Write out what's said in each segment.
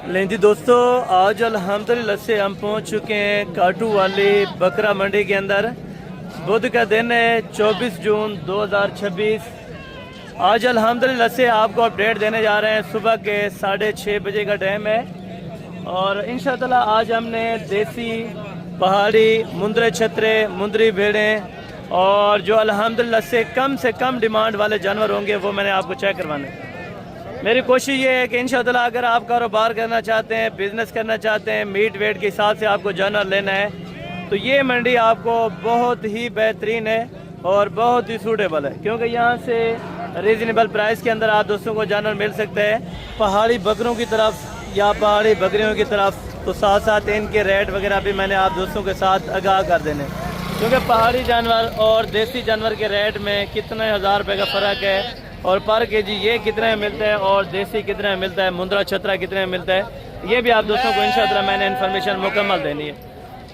लें जी दोस्तों, आज अल्हम्दुलिल्लाह से हम पहुंच चुके हैं काटू वाली बकरा मंडी के अंदर। बुध का दिन है 24 जून 2026। आज अल्हम्दुलिल्लाह से आपको अपडेट देने जा रहे हैं। सुबह के 6:30 बजे का टाइम है और इंशाअल्लाह आज हमने देसी, पहाड़ी, मुंदरे छतरे, मुंदरी भेड़ें और जो अल्हम्दुलिल्लाह से कम डिमांड वाले जानवर होंगे वो मैंने आपको चेक करवाने हैं। मेरी कोशिश ये है कि इंशाअल्लाह अगर आप कारोबार करना चाहते हैं, बिज़नेस करना चाहते हैं, मीट वेट के हिसाब से आपको जानवर लेना है तो ये मंडी आपको बहुत ही बेहतरीन है और बहुत ही सूटेबल है, क्योंकि यहाँ से रीज़नेबल प्राइस के अंदर आप दोस्तों को जानवर मिल सकते हैं। पहाड़ी बकरों की तरफ या पहाड़ी बकरियों की तरफ तो साथ साथ इनके रेट वगैरह भी मैंने आप दोस्तों के साथ आगाह कर देने, क्योंकि पहाड़ी जानवर और देसी जानवर के रेट में कितने हज़ार रुपये का फ़र्क है और पर केजी ये कितने में मिलता है और देसी कितने में मिलता है, मुंद्रा छतरा कितने में मिलता है, ये भी आप दोस्तों को इंशाअल्लाह मैंने इन्फॉर्मेशन मुकम्मल देनी है।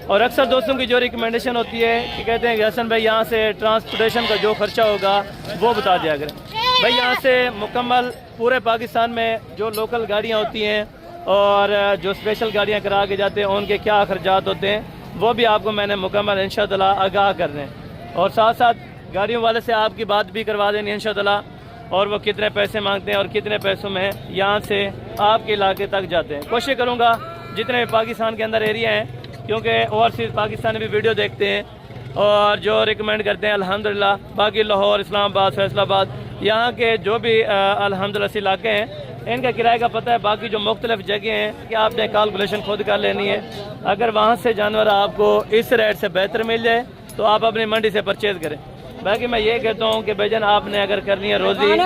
और अक्सर दोस्तों की जो रिकमेंडेशन होती है कि कहते हैं कि हसन भाई यहाँ से ट्रांसपोर्टेशन का जो खर्चा होगा वो बता दिया करें। भाई यहाँ से मुकम्मल पूरे पाकिस्तान में जो लोकल गाड़ियाँ होती हैं और जो स्पेशल गाड़ियाँ करा के जाते हैं उनके क्या खर्चात होते हैं वो भी आपको मैंने मुकम्मल इंशाअल्लाह आगाह कर दें और साथ साथ गाड़ियों वाले से आपकी बात भी करवा देनी इंशाअल्लाह, और वो कितने पैसे मांगते हैं और कितने पैसों में यहाँ से आपके इलाके तक जाते हैं। कोशिश करूँगा जितने भी पाकिस्तान के अंदर एरिया हैं, क्योंकि ओवरसीज़ पाकिस्तान भी वीडियो देखते हैं और जो रिकमेंड करते हैं अल्हम्दुलिल्लाह। बाकी लाहौर, इस्लामाबाद, फैसलाबाद यहाँ के जो भी अल्हम्दुलिल्लाह इलाके हैं इनका किराए का पता है। बाकी जो मुख्तलिफ जगह हैं कि आपने कैलकुलेशन खुद कर लेनी है। अगर वहाँ से जानवर आपको इस रेट से बेहतर मिल जाए तो आप अपनी मंडी से परचेज़ करें। बाकी मैं ये कहता हूँ कि भाईजान आपने अगर करनी है रोज़ी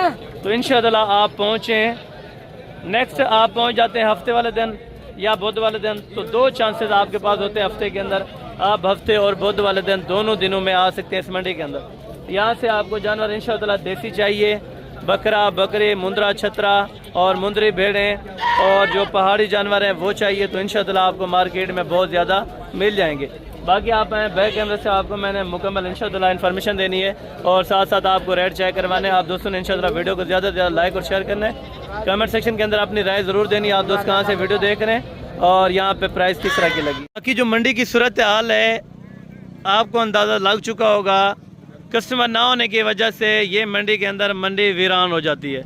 तो इंशाअल्लाह आप पहुँचें। नेक्स्ट आप पहुँच जाते हैं हफ्ते वाले दिन या बुध वाले दिन, तो दो चांसेस आपके पास होते हैं हफ्ते के अंदर। आप हफ्ते और बुध वाले दिन दोनों दिनों में आ सकते हैं इस मंडी के अंदर। यहाँ से आपको जानवर इंशाअल्लाह देसी चाहिए, बकरा, बकरी, मुंद्रा छतरा और मुंदरी भेड़ें और जो पहाड़ी जानवर हैं वो चाहिए तो इंशाअल्लाह आपको मार्केट में बहुत ज़्यादा मिल जाएंगे। बाकी आप आए बैक कैमरे से आपको मैंने मुकम्मल इंशाअल्लाह इन्फॉर्मेशन देनी है और साथ साथ आपको रेट चेक करवाने हैं। आप दोस्तों ने इंशाअल्लाह वीडियो को ज़्यादा से ज़्यादा लाइक और शेयर करना है। कमेंट सेक्शन के अंदर अपनी राय ज़रूर देनी है, आप दोस्त कहाँ से वीडियो देख रहे हैं और यहाँ पे प्राइस किस तरह की लगी। बाकी जो मंडी की सूरत हाल है आपको अंदाज़ा लग चुका होगा, कस्टमर ना होने की वजह से ये मंडी के अंदर मंडी वीरान हो जाती है।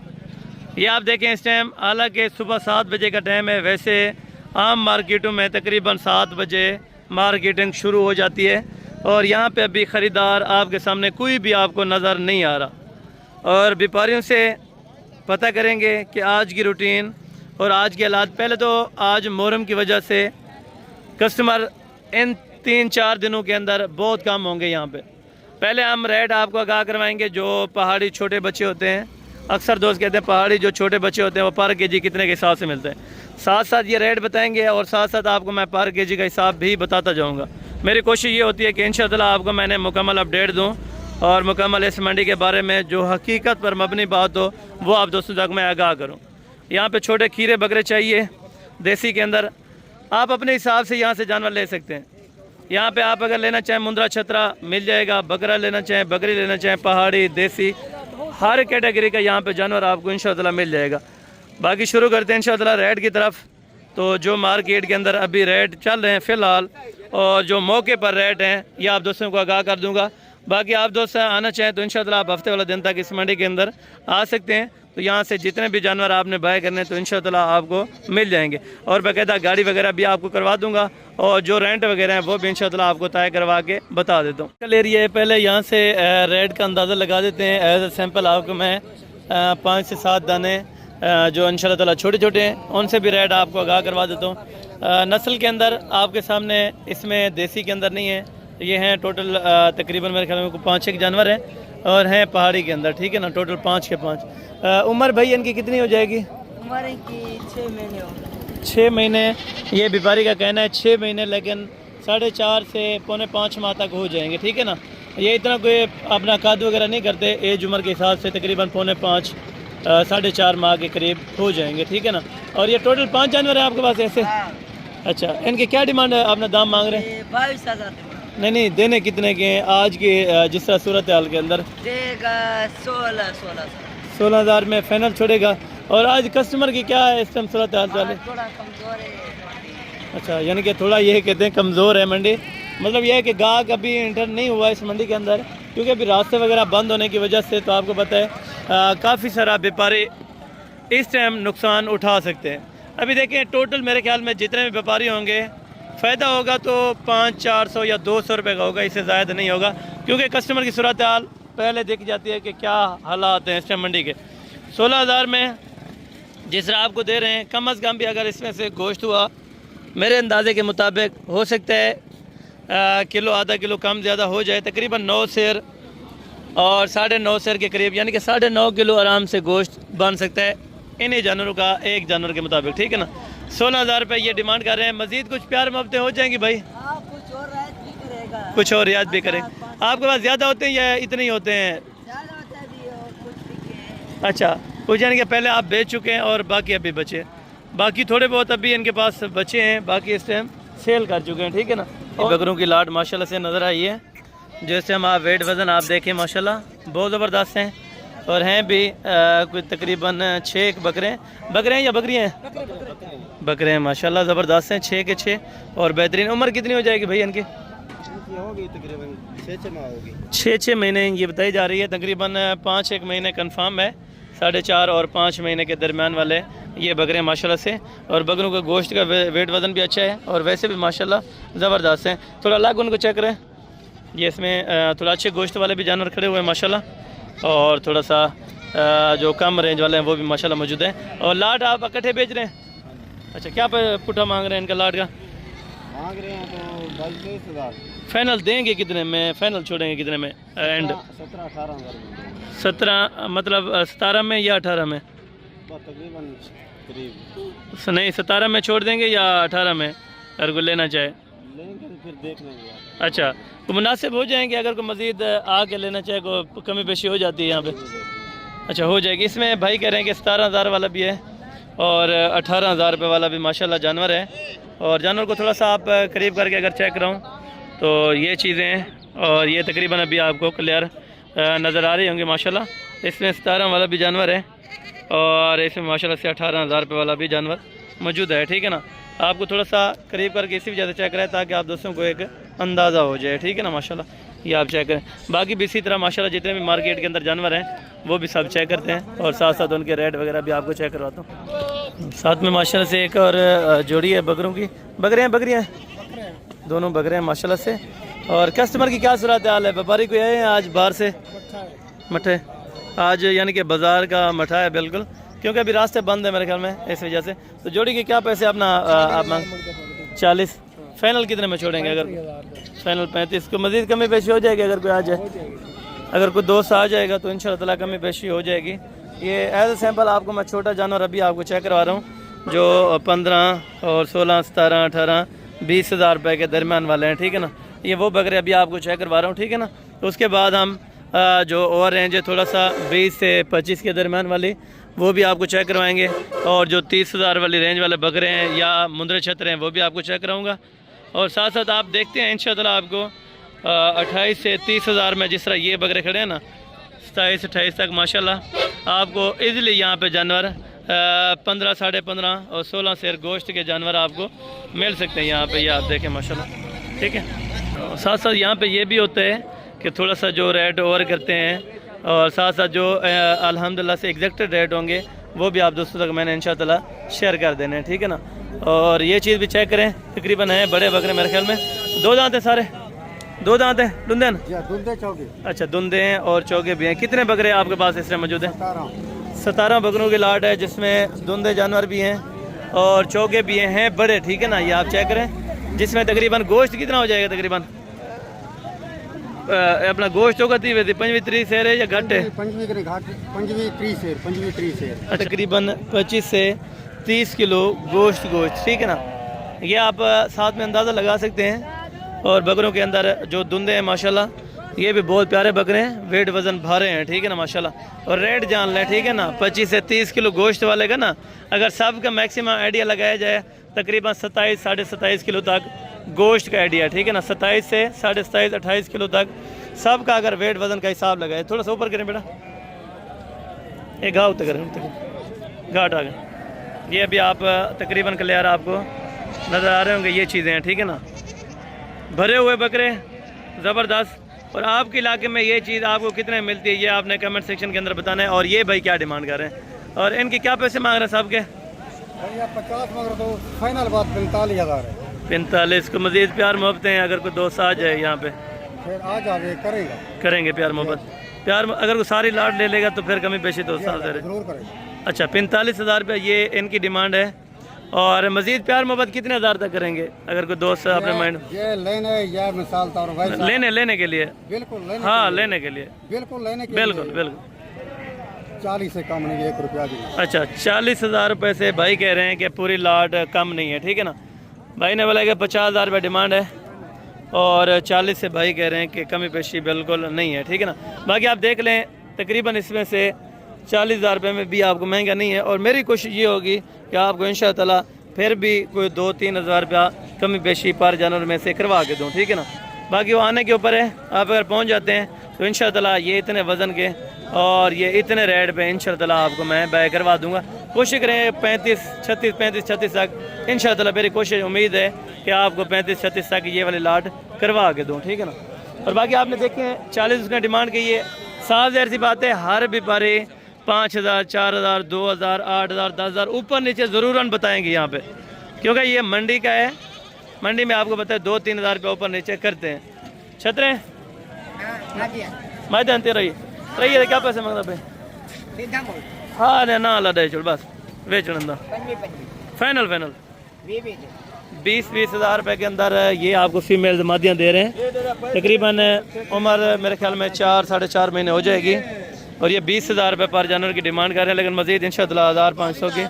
ये आप देखें इस टाइम, हालांकि सुबह 7 बजे का टाइम है, वैसे आम मार्केटों में तकरीबन 7 बजे मार्केटिंग शुरू हो जाती है और यहाँ पे अभी ख़रीदार आपके सामने कोई भी आपको नज़र नहीं आ रहा। और व्यापारियों से पता करेंगे कि आज की रूटीन और आज के हालात। पहले तो आज मुहर्रम की वजह से कस्टमर इन 3-4 दिनों के अंदर बहुत कम होंगे यहाँ पे। पहले हम रेट आपको आगाह करवाएंगे। जो पहाड़ी छोटे बच्चे होते हैं, अक्सर दोस्त कहते हैं पहाड़ी जो छोटे बच्चे होते हैं वो पर केजी कितने के हिसाब से मिलते हैं, साथ साथ ये रेट बताएंगे और साथ साथ आपको मैं पर केजी का हिसाब भी बताता जाऊंगा। मेरी कोशिश ये होती है कि इंशाअल्लाह आपको मैंने मुकम्मल अपडेट दूं और मुकम्मल इस मंडी के बारे में जो हकीकत पर मबनी बात हो वो आप दोस्तों तक मैं आगाह करूं। यहाँ पे छोटे खीरे बकरे चाहिए देसी के अंदर, आप अपने हिसाब से यहाँ से जानवर ले सकते हैं। यहाँ पे आप अगर लेना चाहें मुंद्रा छतरा मिल जाएगा, बकरा लेना चाहें, बकरी लेना चाहें, पहाड़ी, देसी, हर कैटेगरी का यहाँ पे जानवर आपको इंशाअल्लाह मिल जाएगा। बाकी शुरू करते हैं इंशाअल्लाह रेट की तरफ। तो जो मार्केट के अंदर अभी रेट चल रहे हैं फ़िलहाल और जो मौके पर रेट हैं ये आप दोस्तों को आगाह कर दूंगा। बाकी आप दोस्त आना चाहें तो इंशाअल्लाह आप हफ्ते वाला दिन तक इस मंडी के अंदर आ सकते हैं। तो यहाँ से जितने भी जानवर आपने बाय करने तो इंशाअल्लाह आपको मिल जाएंगे और बाकायदा गाड़ी वगैरह भी आपको करवा दूंगा और जो रेंट वगैरह हैं वो भी इंशाअल्लाह आपको तय करवा के बता देता हूँ। कल एरिया है, पहले यहाँ से रेट का अंदाज़ा लगा देते हैं। एज ए सैम्पल आपको मैं 5 से 7 दाने जो इंशाअल्लाह छोटे छोटे हैं उनसे भी रेट आपको आगाह करवा देता हूँ। नस्ल के अंदर आपके सामने इसमें देसी के अंदर नहीं है, ये हैं टोटल तकरीबन मेरे ख्याल में 5-6 जानवर हैं और हैं पहाड़ी के अंदर, ठीक है ना, टोटल 5 के 5। उम्र भाई इनकी कितनी हो जाएगी? उम्र इनकी 6 महीने हो। 6 महीने ये व्यापारी का कहना है, 6 महीने, लेकिन 4.5 से पौने 5 माह तक हो जाएंगे, ठीक है ना। ये इतना कोई अपना कद वगैरह नहीं करते, एज उम्र के हिसाब से तकरीबन पौने 5 4.5 माह के करीब हो जाएंगे, ठीक है ना। और ये टोटल 5 जानवर है आपके पास ऐसे? अच्छा, इनके क्या डिमांड है, अपना दाम मांग रहे हैं? 22,000। नहीं, देने कितने के हैं आज के जिस तरह सूरत हाल के अंदर? देगा 16,000। 16,000 में फाइनल छोड़ेगा। और आज कस्टमर की क्या है इस टाइम सूरत हाल चाल है? थोड़ा कमजोर है। अच्छा, यानी कि थोड़ा ये कहते हैं कमज़ोर है मंडी, मतलब यह है कि गाहक अभी इंटर नहीं हुआ इस मंडी के अंदर, क्योंकि अभी रास्ते वगैरह बंद होने की वजह से तो आपको पता है काफ़ी सारा व्यापारी इस टाइम नुकसान उठा सकते हैं। अभी देखें टोटल मेरे ख्याल में जितने भी व्यापारी होंगे फ़ायदा होगा तो 500-400 या 200 रुपये का होगा, इससे ज़्यादा नहीं होगा, क्योंकि कस्टमर की सूरत हाल पहले देखी जाती है कि क्या हालात हैं इस टाइम मंडी के। 16,000 में जिस तरह आपको दे रहे हैं, कम अज़ कम भी अगर इसमें से गोश्त हुआ मेरे अंदाजे के मुताबिक हो सकता है किलो आधा किलो कम ज़्यादा हो जाए, तकरीबन 9 सेर और 9.5 सेर के करीब, यानी कि 9.5 किलो आराम से गोश्त बन सकता है इन्हीं जानवरों का, एक जानवर के मुताबिक, ठीक है ना। 16,000 रुपये ये डिमांड कर रहे हैं। मज़ीद कुछ प्यार मोहब्बतें हो जाएंगी भाई? कुछ और रियायत भी करेगा। कुछ और रियायत भी करें। आपके पास ज़्यादा होते हैं या इतने ही होते हैं? ज़्यादा होता है भी और कुछ भी है। अच्छा, कुछ यानी कि पहले आप बेच चुके हैं और बाकी अभी बचे, बाकी थोड़े बहुत अभी इनके पास बचे हैं, बाकी इस टाइम सेल कर चुके हैं, ठीक है ना। बकरों की लाट माशाल्लाह से नज़र आई है, जैसे हम आप वेट वज़न आप देखें माशाल्लाह बहुत ज़बरदस्त हैं, और हैं भी कुछ तकरीबन 6 बकरे हैं या बकरियाँ हैं? बकरे हैं माशाल्लाह ज़बरदस्त हैं, 6 के 6 और बेहतरीन। उम्र कितनी हो जाएगी भैया इनकी? होगी तकरीबन 6 माह होगी। 6 महीने ये बताई जा रही है, तकरीबन 5-1 महीने कन्फर्म है, 4.5 और 5 महीने के दरमियान वाले ये बकरे माशाल्लाह से। और बकरों का गोश्त का वेट वज़न भी अच्छा है और वैसे भी माशाल्लाह ज़बरदस्त हैं। थोड़ा अलग उनको चेक करें, ये इसमें थोड़ा अच्छे गोश्त वाले भी जानवर खड़े हुए हैं माशाल्लाह, और थोड़ा सा जो कम रेंज वाले हैं वो भी माशाल्लाह मौजूद हैं। और लाट आप इकट्ठे बेच रहे हैं? अच्छा, क्या पुट्ठा मांग रहे हैं इनका लाट का? मांग रहे हैं तो 22-23 फाइनल देंगे कितने में, फाइनल छोड़ेंगे कितने में एंड? 17-18 हज़ार। 17 मतलब 17 में या 18 में? तकरीबन करीब नहीं, 17 में छोड़ देंगे या 18 में अगर कोई लेना चाहे? लेंगे तो फिर देख लेंगे। अच्छा, तो मुनासिब हो जाएंगे अगर कोई मज़ीद आके लेना चाहे, को कमी पेशी हो जाती है यहाँ पे? अच्छा, हो जाएगी। इसमें भाई कह रहे हैं कि 17,000 वाला भी है और 18,000 रुपये वाला भी माशाल्लाह जानवर है। और जानवर को थोड़ा सा आप करीब करके अगर चेक कराऊँ तो ये चीज़ें हैं, और ये तकरीबन अभी आपको क्लियर नज़र आ रही होंगी माशाल्लाह। इसमें 17 वाला भी जानवर है और इसमें माशाल्लाह से 18,000 रुपये वाला भी जानवर मौजूद है, ठीक है ना। आपको थोड़ा सा करीब करके इसी वजह से चेक करें ताकि आप दोस्तों को एक अंदाज़ा हो जाए, ठीक है ना। माशाल्लाह ये आप चेक करें, बाकी भी इसी तरह माशाल्लाह जितने भी मार्केट के अंदर जानवर हैं वो भी सब चेक करते हैं, और साथ साथ उनके रेट वगैरह भी आपको चेक करवाता हूँ। साथ में माशाल्लाह से एक और जोड़ी है बकरों की, बकरियाँ दोनों बकरे हैं माशाल्लाह से। और कस्टमर की क्या सूरत हाल है? व्यापारी कोई आए हैं आज बाहर से? मठे आज यानी कि बाज़ार का मठा है बिल्कुल, क्योंकि अभी रास्ते बंद है मेरे ख्याल में, इस वजह से। तो जोड़ी के क्या पैसे अपना आप मांग? 40। फाइनल कितने में छोड़ेंगे? अगर फाइनल 35 को मज़ीद कमी पेशी हो जाएगी अगर कोई आ जाए, अगर कोई दोस्त आ जाएगा तो इंशाअल्लाह ताला कमी पेशी हो जाएगी। ये एज ए सैंपल आपको मैं छोटा जानवर अभी आपको चेक करवा रहा हूँ जो 15 और 16, 17, 18, 20 हज़ार रुपये के दरमियान वाले हैं, ठीक है ना। ये वो बकरे अभी आपको चेक करवा रहा हूँ, ठीक है ना। तो उसके बाद हम जो और रेंज है थोड़ा सा 20 से 25 के दरमियान वाली वो भी आपको चेक करवाएंगे, और जो 30,000 वाली रेंज वाले बकरे हैं या मुंदरे छतरे हैं वो भी आपको चेक कराऊँगा। और साथ साथ आप देखते हैं इंशाअल्लाह आपको 28 से 30 हज़ार में जिस तरह ये बकरे खड़े हैं ना, 27-28 तक माशाल्लाह आपको इजीली यहाँ पे जानवर 15, 15.5 और 16 सेर गोश्त के जानवर आपको मिल सकते हैं यहाँ पे, ये आप देखें माशाल्लाह, ठीक है। साथ साथ यहाँ पे ये भी होता है कि थोड़ा सा जो रेट ओवर करते हैं, और साथ साथ जो अल्हम्दुलिल्लाह से एग्जैक्टेड रेट होंगे वो भी आप दोस्तों तक मैंने इंशाअल्लाह शेयर कर देने हैं, ठीक है ना। और ये चीज़ भी चेक करें, तकरीबन है बड़े बकरे मेरे ख्याल में 2 दांत हैं, सारे 2 दांत हैं, दुंदे हैं ना? दुंदे चौके। अच्छा, दुंदे हैं और चौके भी हैं। कितने बकरे आपके पास इस टाइम मौजूद हैं? 17 बकरों की लाट है जिसमें दुंदे जानवर भी हैं और चौके भी हैं बड़े, ठीक है ना। ये आप चेक करें, जिसमें तकरीबन गोश्त कितना हो जाएगा? तकरीबन अपना गोश्त होगा 25-30 सेर है या घट है? 25-30 सेर। तकरीबन 25 से 30 किलो गोश्त, ठीक है ना। ये आप साथ में अंदाज़ा लगा सकते हैं। और बकरों के अंदर जो दुंदे हैं माशाल्लाह ये भी बहुत प्यारे बकरे हैं, वेट वज़न भारे हैं, ठीक है ना माशाल्लाह। और रेट जान लें, ठीक है ना। 25 से 30 किलो गोश्त वाले का ना अगर सब का मैक्सिमम आइडिया लगाया जाए तकरीबन 27, 27.5 किलो तक गोश्त का आइडिया, ठीक है ना। 27 से 27.5, 28 किलो तक सब का अगर वेट वज़न का हिसाब लगाए। थोड़ा सा ऊपर करें बेटा, एक घाव तक करें, घाट आ गए। ये अभी आप तकरीबन क्लियर आपको नज़र आ रहे होंगे, ये चीज़ें हैं, ठीक है ना, भरे हुए बकरे ज़बरदस्त। और आपके इलाके में ये चीज़ आपको कितने मिलती है ये आपने कमेंट सेक्शन के अंदर बताना है। और ये भाई क्या डिमांड कर रहे हैं और इनके क्या पैसे मांग रहे हैं साहब के? 50 मगर तो फाइनल बात 45,000 है। 45 को मज़ीद प्यार मोहब्बतें हैं, अगर कोई दोस्त आ जाए यहाँ पे फिर आ जावे करेगा, करेंगे प्यार मोहब्बत। प्यार अगर वो सारी लाट ले लेगा तो फिर कमी पेशी दोस्त आ रहे। जरूर करेगा। अच्छा 45,000 रुपये ये इनकी डिमांड है। और मज़ीद प्यार मोहब्बत कितने हज़ार तक करेंगे अगर कोई दोस्त अपने माइंड ये लेने या मिसाल तौर वैसा लेने के लिए? बिल्कुल लेने हाँ लेने के लिए बिल्कुल लेने के बिल्कुल लिए बिल्कुल 40 से कम नहीं, 1 रुपया भी नहीं। अच्छा 40,000 रुपये से भाई कह रहे हैं कि पूरी लाट कम नहीं है, ठीक है ना। भाई ने बोला कि 50,000 रुपये डिमांड है और 40 से भाई कह रहे हैं कि कमी पेशी बिल्कुल नहीं है, ठीक है ना। बाकी आप देख लें तकरीबन इसमें से 40,000 रुपये में भी आपको महंगा नहीं है। और मेरी कोशिश ये होगी कि आपको इंशाअल्लाह फिर भी कोई 2-3 हज़ार रुपया कमी पेशी पर जानवर में से करवा के दूँ, ठीक है ना। बाकी वो आने के ऊपर है, आप अगर पहुँच जाते हैं तो इंशाअल्लाह ये इतने वज़न के और ये इतने रेट पे इंशाअल्लाह आपको मैं बै करवा दूँगा। कोशिश करें 35-36 तक इंशाअल्लाह। मेरी कोशिश उम्मीद है कि आपको 35-36 तक ये वाली लाट करवा के दूँ, ठीक है ना। और बाकी आपने देखे 40 उसने डिमांड की है। साफ ज़ाहिर सी बात है हर व्यापारी 5,000, 4,000, 2,000, 8,000, 10,000 ऊपर नीचे ज़रूरन बताएंगे यहाँ पे, क्योंकि ये मंडी का है। मंडी में आपको पता है 2-3 हज़ार रुपये ऊपर नीचे करते हैं। छतरे मैं जानते रही क्या पैसे मांगता भाई? हाँ अरे ना अल्लाह चल बस बेचना फाइनल 20 हज़ार रुपये के अंदर ये आपको फीमेल जमादियाँ दे रहे हैं। तकरीबन उम्र मेरे ख्याल में 4-4.5 महीने हो जाएगी। और ये 20,000 रुपये पर जानवर की डिमांड कर रहे हैं, लेकिन मज़ीद इंशाअल्लाह 1,500 की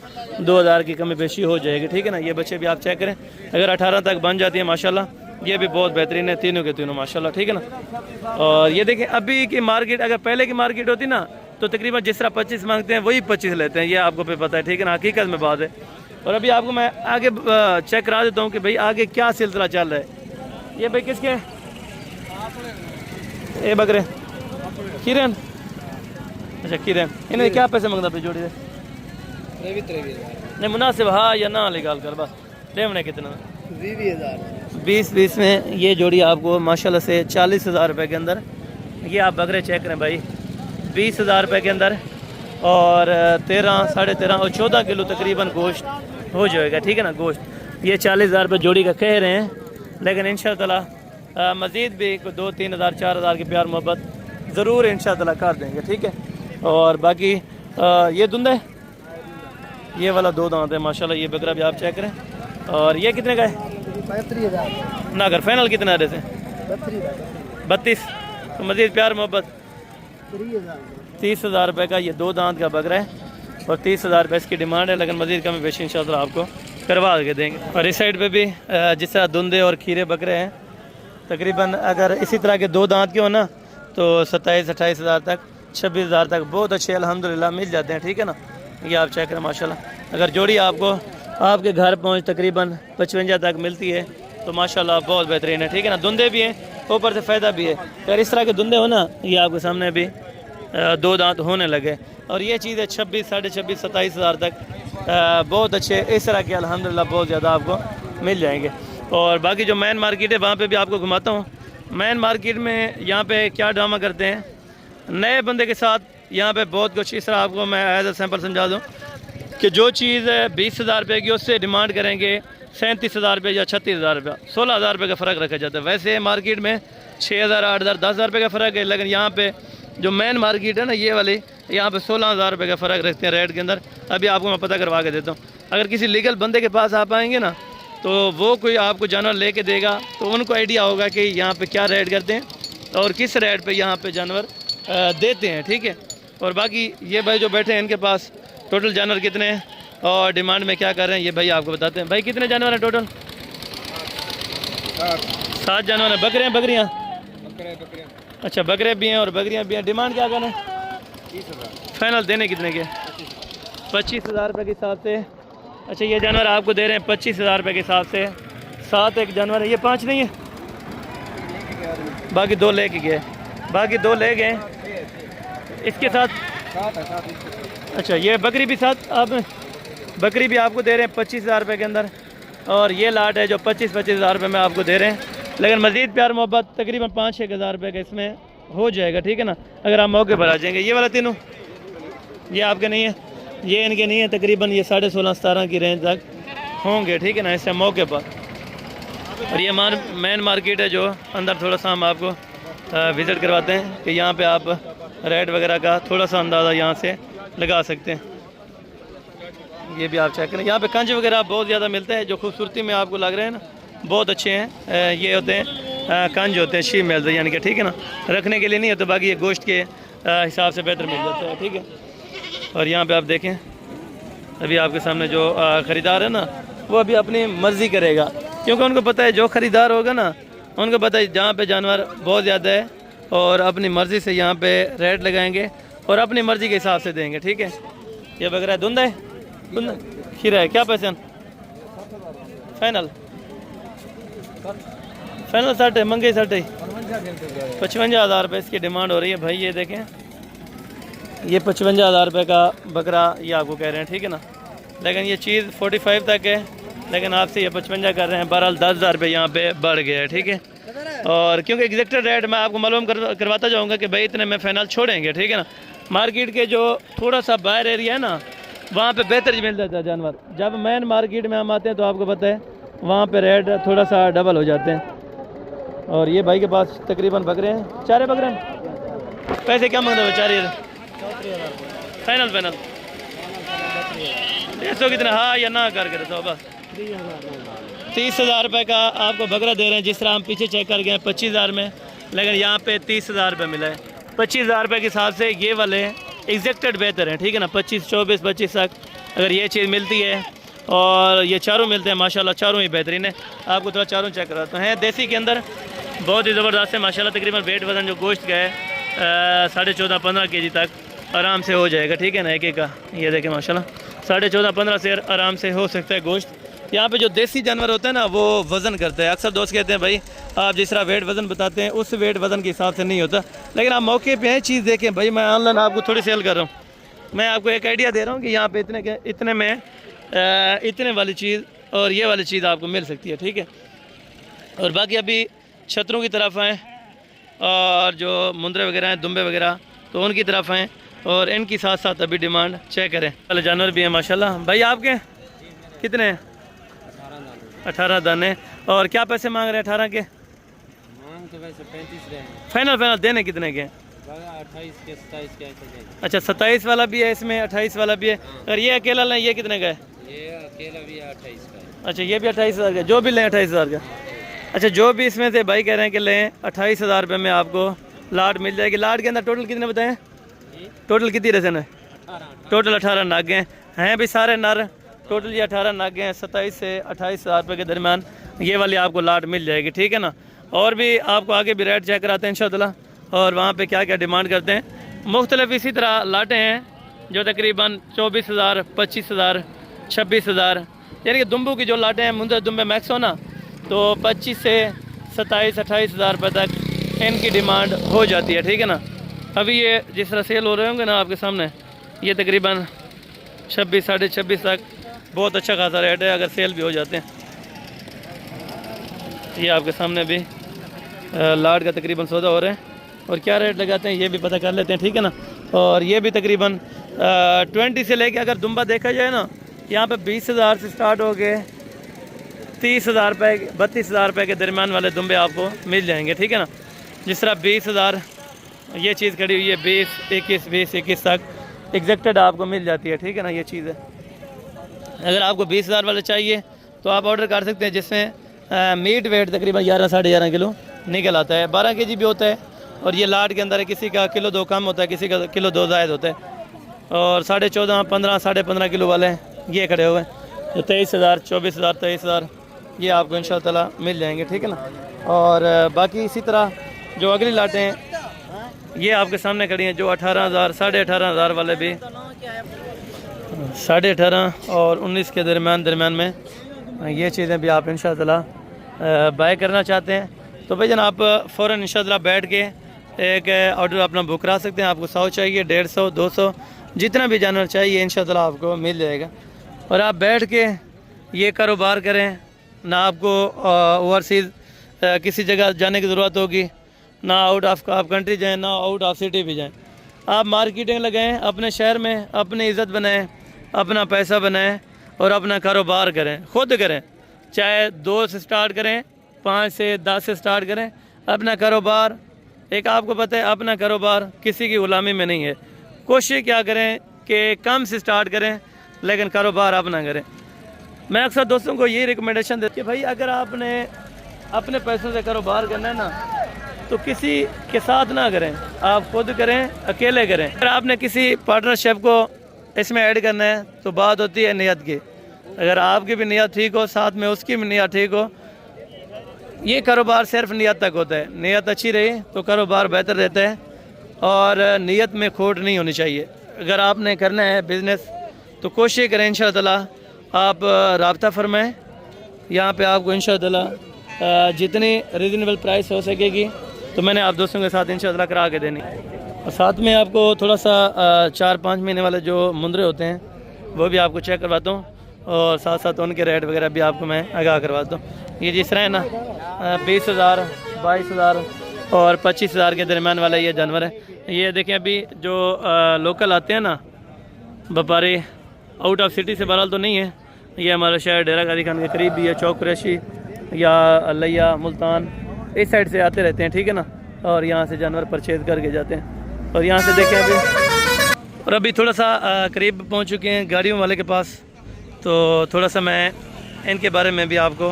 2,000 की कमी पेशी हो जाएगी, ठीक है ना। ये बच्चे भी आप चेक करें, अगर 18 तक बन जाती है माशाल्लाह, ये भी बहुत बेहतरीन है, तीनों के तीनों माशाल्लाह, ठीक है ना। और ये देखें अभी की मार्केट, अगर पहले की मार्केट होती ना तो तकरीबन जिस तरह 25 मांगते हैं वही 25 लेते हैं, ये आपको भी पता है, ठीक है ना, हकीकत में बात है। और अभी आपको मैं आगे चेक करा देता हूँ कि भाई आगे क्या सिलसिला चल रहा है। ये भाई किसके ये बकरे? किरण। अच्छा किरण, इन्हें क्या पैसे मांगता भाई जोड़ी से? नहीं मुनासिब हाँ या ना निकाल कर बस। लेवने कितना? 20 में ये जोड़ी आपको माशाल्लाह से 40,000 रुपये के अंदर ये आप बकरे चेक करें भाई, 20,000 रुपये के अंदर और 13, 13.5 और 14 किलो तकरीबन गोश्त हो जाएगा, ठीक है ना। गोश्त ये 40,000 रुपये जोड़ी का कह रहे हैं, लेकिन इंशाअल्लाह मज़ीद भी 2-3 हज़ार 4,000 की प्यार मोहब्बत ज़रूर इंशाअल्लाह कर देंगे, ठीक है। और बाकी ये धुंधा है, ये वाला 2 दांत है माशाल्लाह, ये बकरा भी आप चेक करें। और ये कितने का है? 35,000 ना कर फाइनल कितना है? 32। तो मज़ीद प्यार मोहब्बत 30,000 रुपये का ये 2 दांत का बकरा है और 30,000 रुपये इसकी डिमांड है, लेकिन मज़ीद कमी पेशी इंशाअल्लाह आपको करवा के देंगे। और इस साइड पे भी जिस तरह धुंधे और खीरे बकरे हैं, तकरीबन अगर इसी तरह के 2 दांत के हो ना तो 27-28 हज़ार तक, 26 हज़ार तक बहुत अच्छे अल्हम्दुलिल्लाह मिल जाते हैं, ठीक है ना। ये आप चेक करें माशाल्लाह। अगर जोड़ी आपको आपके घर पहुँच तकरीबन 55 तक मिलती है तो माशाल्लाह बहुत बेहतरीन है, ठीक है ना। धुंधे भी हैं, ऊपर से फ़ायदा भी है। अगर इस तरह के धुंधे हो ना, ये आपके सामने भी 2 दांत होने लगे और ये चीज़ है 26, 26.5, 27 हज़ार तक बहुत अच्छे इस तरह के अल्हम्दुलिल्लाह बहुत ज़्यादा आपको मिल जाएंगे। और बाकी जो मेन मार्केट है वहाँ पे भी आपको घुमाता हूँ। मेन मार्केट में यहाँ पे क्या ड्रामा करते हैं नए बंदे के साथ, यहाँ पे बहुत कुछ इस तरह आपको मैं एज ए सैम्पल समझा दूँ कि जो चीज़ 20,000 रुपये की उससे डिमांड करेंगे 37,000 रुपये या 36,000 रुपये, 16,000 रुपये का फ़र्क रखा जाता है। वैसे मार्केट में 6,000, 8,000, 10,000 रुपये का फ़र्क है, लेकिन यहाँ पे जो मेन मार्केट है ना ये वाली, यहाँ पे 16,000 रुपये का फ़र्क रखते हैं रेट के अंदर। अभी आपको मैं पता करवा के देता हूँ। अगर किसी लीगल बंदे के पास आप आएंगे ना तो वो कोई आपको जानवर लेके देगा तो उनको आइडिया होगा कि यहाँ पे क्या रेट करते हैं और किस रेट पे यहाँ पे जानवर देते हैं, ठीक है। और बाकी ये भाई जो बैठे हैं इनके पास टोटल जानवर कितने हैं और डिमांड में क्या कर रहे हैं ये भाई आपको बताते हैं। भाई कितने जानवर हैं टोटल? 7 जानवर हैं। बकरे हैं बकरियाँ? अच्छा बकरे भी हैं और बकरियाँ भी हैं। डिमांड क्या कर रहे हैं? 30,000। फाइनल देने कितने के? 25,000 रुपये के हिसाब से। अच्छा ये जानवर आपको दे रहे हैं 25,000 रुपये के हिसाब से। 7 एक जानवर है, ये 5 नहीं है, बाकी 2 ले के गए, बाकी 2 ले गए। इसके साथ अच्छा, ये बकरी भी साथ आप, बकरी भी आपको दे रहे हैं 25,000 रुपये के अंदर, और ये लाट है जो 25-25 हज़ार रुपये में आपको दे रहे हैं। लेकिन मज़ीद प्यार मोहब्बत तकरीबन 5-6 हज़ार रुपये का इसमें हो जाएगा, ठीक है ना, अगर आप मौके पर आ जाएंगे। ये वाला तीनों ये आपके नहीं है, ये इनके नहीं है, तकरीबन ये 16.5-17 की रेंज तक होंगे, ठीक है ना, इससे मौके पर। और ये मेन मार्केट है जो अंदर थोड़ा सा हम आपको विज़िट करवाते हैं कि यहाँ पे आप रेट वगैरह का थोड़ा सा अंदाज़ा यहाँ से लगा सकते हैं। ये भी आप चेक करें, यहाँ पे कंज वगैरह बहुत ज़्यादा मिलते हैं, जो खूबसूरती में आपको लग रहे हैं ना, बहुत अच्छे हैं। ये होते हैं कंज होते हैं, शी मिलते हैं, यानी कि ठीक है ना, रखने के लिए नहीं होते, बाकी ये गोश्त के हिसाब से बेहतर मिल जाता है, ठीक है। और यहाँ पे आप देखें, अभी आपके सामने जो ख़रीदार है ना, वो अभी अपनी मर्ज़ी करेगा, क्योंकि उनको पता है जो ख़रीदार होगा ना, उनको पता है जहाँ पे जानवर बहुत ज़्यादा है और अपनी मर्ज़ी से यहाँ पे रेट लगाएंगे और अपनी मर्ज़ी के हिसाब से देंगे, ठीक है। ये बकरा धुंध है, धुंध खीरा है, क्या पैसे फाइनल? फाइनल 60 है, मंगे 60 है, 55,000 रुपये इसकी डिमांड हो रही है भाई। ये देखें, ये 55,000 रुपये का बकरा ये आपको कह रहे हैं, ठीक है ना, लेकिन ये चीज़ 45 तक है, लेकिन आपसे ये 55 कर रहे हैं। बहरहाल 10,000 रुपये यहाँ पे बढ़ गया है, ठीक है। और क्योंकि एग्जैक्टेड रेट मैं आपको मालूम करवाता जाऊँगा कि भाई इतने में फाइनल छोड़ेंगे, ठीक है ना। मार्केट के जो थोड़ा सा बाहर एरिया है ना, वहाँ पे बेहतर मिल जाता है जानवर। जब मेन मार्केट में हम आते हैं तो आपको पता है वहाँ पे रेट थोड़ा सा डबल हो जाते हैं। और ये भाई के पास तकरीबन बकरे हैं, 4 बकरे हैं। पैसे क्या मांगते हो? 4,000 फाइनल? फाइनल 150 कितना, हाँ या ना करके तो बस 30,000 रुपये का आपको बकरा दे रहे हैं। जिस तरह हम पीछे चेक कर गए 25,000 में, लेकिन यहाँ पे 30,000 रुपये मिला है। 25,000 रुपये के हिसाब से ये वाले एग्जैक्टेड बेहतर हैं, ठीक है ना। 25, 24, 25 तक अगर ये चीज़ मिलती है और ये चारों मिलते हैं, माशाल्लाह चारों ही बेहतरीन है। आपको थोड़ा चारों चेक कराता हूँ। हैं देसी के अंदर बहुत ही ज़बरदस्त है माशाल्लाह। तकरीबन वेट वज़न जो गोश्त का है 14.5-15 kg तक आराम से हो जाएगा, ठीक है ना। एक का ये देखें माशाल्लाह 14.5-15 से आराम से हो सकता है गोश्त। यहाँ पे जो देसी जानवर होता है ना, वो वज़न करता है। अक्सर दोस्त कहते हैं भाई आप जिस तरह वेट वज़न बताते हैं उस वेट वज़न के हिसाब से नहीं होता, लेकिन आप मौके पे हैं चीज़ देखें। भाई मैं ऑनलाइन आपको थोड़ी सेल कर रहा हूँ, मैं आपको एक आइडिया दे रहा हूँ कि यहाँ पे इतने में इतने वाली चीज़ और ये वाली चीज़ आपको मिल सकती है, ठीक है। और बाकी अभी छतरों की तरफ आएँ और जो मुंदरे वगैरह हैं, दुम्बे वगैरह, तो उनकी तरफ आएँ और इनकी साथ साथ अभी डिमांड चेक करें। वाले जानवर भी हैं माशाल्लाह। भाई आपके कितने हैं? 18 दाने। और क्या पैसे मांग रहे हैं? 18 के मांग तो वैसे 35 रहे हैं। फाइनल देने कितने के? 28 के 27 के ऐसे। अच्छा 27 वाला भी है इसमें, 28 वाला भी है। और ये अकेला लें ये कितने का है? ये अकेला भी 28 का है। अच्छा ये भी 28,000 का, जो भी लें 28,000 का। अच्छा जो भी इसमें से भाई कह रहे हैं कि लें 28,000 रुपये में आपको लाट मिल जाएगी। लाट के अंदर टोटल कितने बताएं? टोटल कितनी रसन है? टोटल 18 नागे हैं भी सारे नर। टोटल ये 18 नागे हैं। 27 से 28,000 रुपये के दरमियान ये वाली आपको लाट मिल जाएगी, ठीक है ना। और भी आपको आगे भी रेट चेक कराते हैं इंशाअल्लाह, और वहाँ पे क्या क्या डिमांड करते हैं। मुख्तलिफ इसी तरह लाटें हैं जो तकरीबन 24,000, 25,000, 26,000, यानी कि दुम्बू की जो लाटें हैं, मुंदर दुम्बे मैक्स हो ना, तो 25 से 27-28,000 रुपये तक इनकी डिमांड हो जाती है, ठीक है ना। अभी ये जिस तरह सेल हो रहे होंगे ना आपके सामने, ये तकरीबन 26, 26.5 तक बहुत अच्छा खासा रेट है अगर सेल भी हो जाते हैं। ये आपके सामने भी लाट का तकरीबन सौदा हो रहा है, और क्या रेट लगाते हैं ये भी पता कर लेते हैं, ठीक है ना। और ये भी तकरीबन 20 से लेके अगर दुम्बा देखा जाए ना, यहाँ पे 20,000 से स्टार्ट हो गए 30,000 रुपये, 32,000 रुपये के दरमियान वाले दुम्बे आपको मिल जाएंगे, ठीक है ना। जिस तरह 20,000 ये चीज़ खड़ी हुई है, 20-21 तक एग्जैक्टेड आपको मिल जाती है, ठीक है ना। ये चीज़ है। अगर आपको 20,000 वाले चाहिए तो आप ऑर्डर कर सकते हैं, जिसमें मीट वेट तकरीबन 11-11.5 किलो निकल आता है। 12 kg भी होता है, और ये लाट के अंदर है, किसी का किलो 2 कम होता है, किसी का किलो 2 ज़ायद होता है। और 14.5, 15, 15.5 किलो वाले ये खड़े हुए हैं जो 23,000, 24,000, 23,000 ये आपको इंशाअल्लाह मिल जाएंगे, ठीक है ना। और बाकी इसी तरह जो अगली लाटें हैं ये आपके सामने खड़ी हैं, जो 18,000, 18,500 वाले भी 18.5 और 19 के दरमियान में ये चीज़ें भी आप इंशाअल्लाह बाय करना चाहते हैं तो भाई जन आप फ़ौरन इंशाअल्लाह बैठ के एक ऑर्डर अपना बुक करा सकते हैं। आपको 100 चाहिए, 150, 200, जितना भी जानवर चाहिए इंशाअल्लाह आपको मिल जाएगा। और आप बैठ के ये कारोबार करें, ना आपको ओवरसीज़ किसी जगह जाने की ज़रूरत होगी, ना आउट ऑफ आप कंट्री जाएं, ना आउट ऑफ सिटी भी जाएं। आप मार्केटिंग लगाएं, अपने शहर में अपनी इज़्ज़त बनाएं, अपना पैसा बनाएं और अपना कारोबार करें, ख़ुद करें। चाहे 2 से स्टार्ट करें, 5 से 10 से स्टार्ट करें। अपना कारोबार एक आपको पता है, अपना कारोबार किसी की ग़ुलामी में नहीं है। कोशिश क्या करें कि कम से स्टार्ट करें लेकिन कारोबार अपना करें। मैं अक्सर दोस्तों को यही रिकमेंडेशन देती कि भाई अगर आपने अपने पैसों से कारोबार करना है ना तो किसी के साथ ना करें, आप खुद करें, अकेले करें। अगर आपने किसी पार्टनरशिप को इसमें ऐड करना है तो बात होती है नियत की। अगर आपकी भी नियत ठीक हो, साथ में उसकी भी नियत ठीक हो, ये कारोबार सिर्फ नियत तक होता है। नियत अच्छी रही तो कारोबार बेहतर रहता है और नियत में खोट नहीं होनी चाहिए। अगर आपने करना है बिज़नेस तो कोशिश करें इंशाअल्लाह आप राब्ता फरमाएं। यहाँ पे आपको इंशाअल्लाह जितनी रीज़नेबल प्राइस हो सकेगी तो मैंने आप दोस्तों के साथ इंशाअल्लाह करा के देनी। और साथ में आपको थोड़ा सा 4-5 महीने वाले जो मुंदरे होते हैं वो भी आपको चेक करवाता हूँ और साथ साथ उनके रेट वगैरह भी आपको मैं आगाह करवाता हूँ। ये जिस तरह है ना 20,000, 22,000 और 25,000 के दरमियान वाला ये जानवर है। ये देखें अभी जो लोकल आते हैं ना व्यापारी, आउट ऑफ सिटी से बहरहाल तो नहीं है, ये हमारा शहर डेरा गाजी खान के करीब भी है, चौक कुरैशी या लिया मुल्तान इस साइड से आते रहते हैं, ठीक है ना। और यहाँ से जानवर परचेज करके जाते हैं। और यहाँ से देखें अभी, और अभी थोड़ा सा करीब पहुँच चुके हैं गाड़ियों वाले के पास, तो थोड़ा सा मैं इनके बारे में भी आपको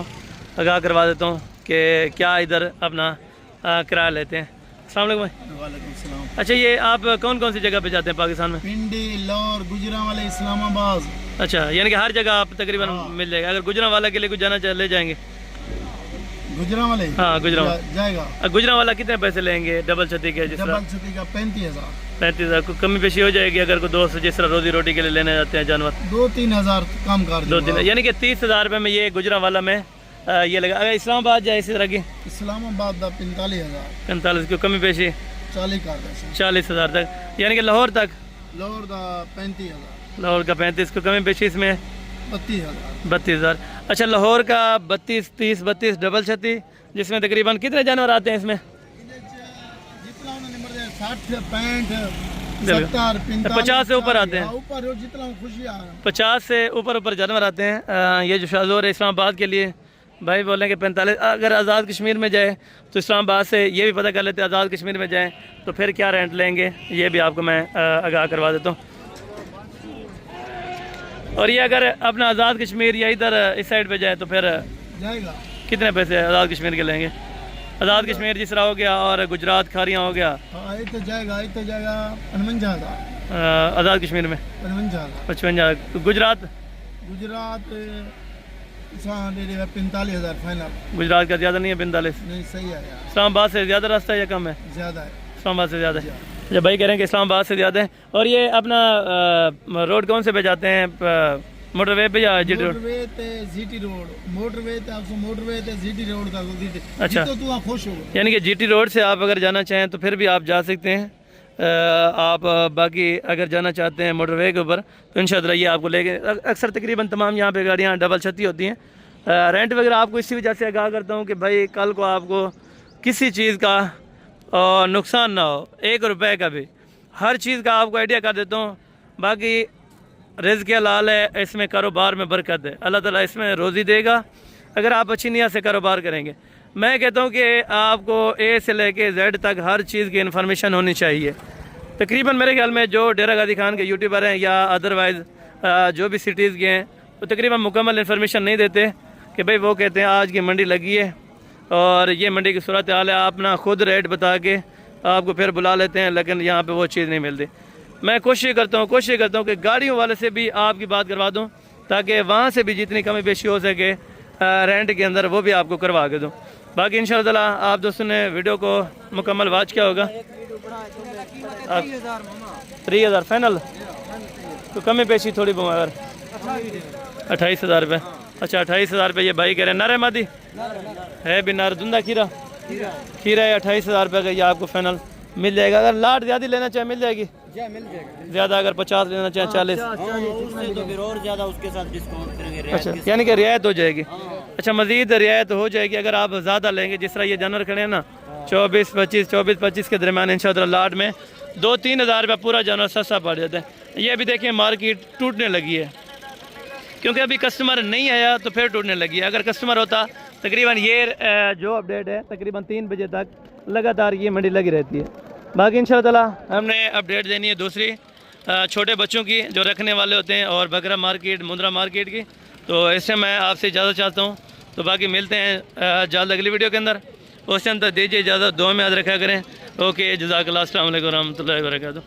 आगाह करवा देता हूँ कि क्या इधर अपना किराया लेते हैं। अस्सलाम वालेकुम भाई। वालेकुम सलाम। अच्छा, ये आप कौन कौन सी जगह पे जाते हैं पाकिस्तान में? पिंडी, लाहौर, गुजरांवाला, इस्लामाबाद। अच्छा, यानी कि हर जगह आप तकरीबन मिल जाएगा। अगर गुजरांवाला के लिए कुछ जाना चाहे ले जाएंगे? गुजरांवाले हाँ गुजरांवाला जाएगा। गुजरांवाला कितने पैसे लेंगे डबल छती के? जिस डबल छती का 35,000। 35,000 को कमी पेशी हो जाएगी अगर कोई दोस्त जिस तरह रोजी रोटी के लिए लेने जाते हैं जानवर? 2-3 हज़ार कम कर 2-3, यानी कि 30,000 रुपये में ये गुजरांवाला में ये लगा। अगर इस्लामाबाद जाए इसी तरह की? इस्लामाबाद का 45,000। 45 की कमी पेशी 40,000 तक, यानी कि लाहौर तक? लाहौर का 35,000। लाहौर का 35 को कमी पेशी इसमें 32,000। अच्छा, लाहौर का 32, 30, 32 डबल छती, जिसमें तकरीबन कितने जानवर आते हैं इसमें? 50 से ऊपर आते हैं। 50 से ऊपर जानवर आते हैं। ये जो शाहजोर है इस्लामाबाद के लिए भाई बोलें कि 45। अगर आज़ाद कश्मीर में जाए तो इस्लामाबाद से ये भी पता कर लेते हैं आज़ाद कश्मीर में जाएँ तो फिर क्या रेंट लेंगे, ये भी आपको मैं आगाह करवा देता हूँ। और ये अगर अपना आज़ाद कश्मीर या इधर इस साइड पे जाए तो फिर जाएगा कितने पैसे आज़ाद कश्मीर के लेंगे? आज़ाद कश्मीर जिस तरह हो गया और गुजरात खारियाँ हो गया, तो जाएगा 55,000 आज़ाद कश्मीर में 55,000। गुजरात 45,000 फाइनल। गुजरात का ज़्यादा नहीं है 45? नहीं, सही है यार। इस्लामाबाद से ज़्यादा रास्ता है या कम है? ज़्यादा है। इस्लामाबाद से ज़्यादा है। जब भाई कह रहे हैं कि इस्लामाबाद से ज़्यादा है। और ये अपना रोड कौन से पे जाते हैं, मोटरवे पे या GT road? GT road, motorway GT road का। अच्छा, तो तू खुश हो, यानी कि जीटी रोड से आप अगर जाना चाहें तो फिर भी आप जा सकते हैं। आप बाकी अगर जाना चाहते हैं मोटरवे के ऊपर तो इंशाअल्लाह ये आपको लेके अक्सर तकरीबन तमाम यहाँ पे गाड़ियाँ डबल छती होती हैं। रेंट वगैरह आपको इसी वजह से आगाह करता हूँ कि भाई कल को आपको किसी चीज़ का नुकसान ना हो, 1 रुपये का भी, हर चीज़ का आपको आइडिया कर देता हूँ। बाकी रिज़्क़ हलाल है, इसमें कारोबार में बरकत है, अल्लाह ताला इसमें रोज़ी देगा अगर आप अच्छी नीयत से कारोबार करेंगे। मैं कहता हूँ कि आपको ए से लेके जेड तक हर चीज़ की इन्फॉर्मेशन होनी चाहिए। तकरीबन मेरे ख्याल में जो डेरा गाजी खान के यूट्यूबर हैं या अदरवाइज़ जो भी सिटीज़ के हैं वो तकरीबन मुकम्मल इन्फॉर्मेशन नहीं देते कि भाई वो कहते हैं आज की मंडी लगी है और ये मंडी की सूरत हाल है, आप अपना खुद रेट बता के आपको फिर बुला लेते हैं, लेकिन यहाँ पे वो चीज़ नहीं मिलती। मैं कोशिश करता हूँ कि गाड़ियों वाले से भी आपकी बात करवा दूँ ताकि वहाँ से भी जितनी कमी पेशी हो सके रेंट के अंदर वो भी आपको करवा के दूँ। बाकी इंशाअल्लाह आप दोस्तों ने वीडियो को मुकम्मल वाच किया होगा। 3,000 फाइनल, तो कमी पेशी थोड़ी बहुत 28,000 रुपये। अच्छा, 28,000 रुपये ये भाई कह रहे हैं। नारे मादी है भी नार दुंदा खीरा है 28,000 रुपये का, ये आपको फाइनल मिल जाएगा। अगर लाट ज़्यादा लेना चाहे मिल जाएगी, जी मिल जाएगा। ज़्यादा अगर 50 लेना चाहे 40। उससे तो फिर और ज़्यादा उसके साथ डिस्काउंट करेंगे। अच्छा, यानी कि रियायत हो जाएगी। अच्छा, मज़ीद रियायत हो जाएगी अगर आप ज़्यादा लेंगे। जिस तरह ये जानवर खड़े हैं ना 24-25 के दरमियान इंशाअल्लाह लाट में 2-3 हज़ार रुपये पूरा जानवर सस्ता पड़ जाता है। ये अभी देखिए मार्केट टूटने लगी है क्योंकि अभी कस्टमर नहीं आया तो फिर टूटने लगी है। अगर कस्टमर होता तकरीबन ये जो अपडेट है तकरीबन 3 बजे तक लगातार ये मंडी लगी रहती है। बाकी इंशाअल्लाह हमने अपडेट देनी है दूसरी छोटे बच्चों की जो रखने वाले होते हैं और बकरा मार्केट मुंद्रा मार्केट की। तो इससे मैं आपसे इजाज़त चाहता हूँ। तो बाकी मिलते हैं जल्द अगली वीडियो के अंदर। उस टाइम तक दीजिए इजाज़त, दुआ में याद रखा करें। ओके, जज़ाकल्लाह, अस्सलाम वालेकुम रहमतुल्लाहि व बरकातहू।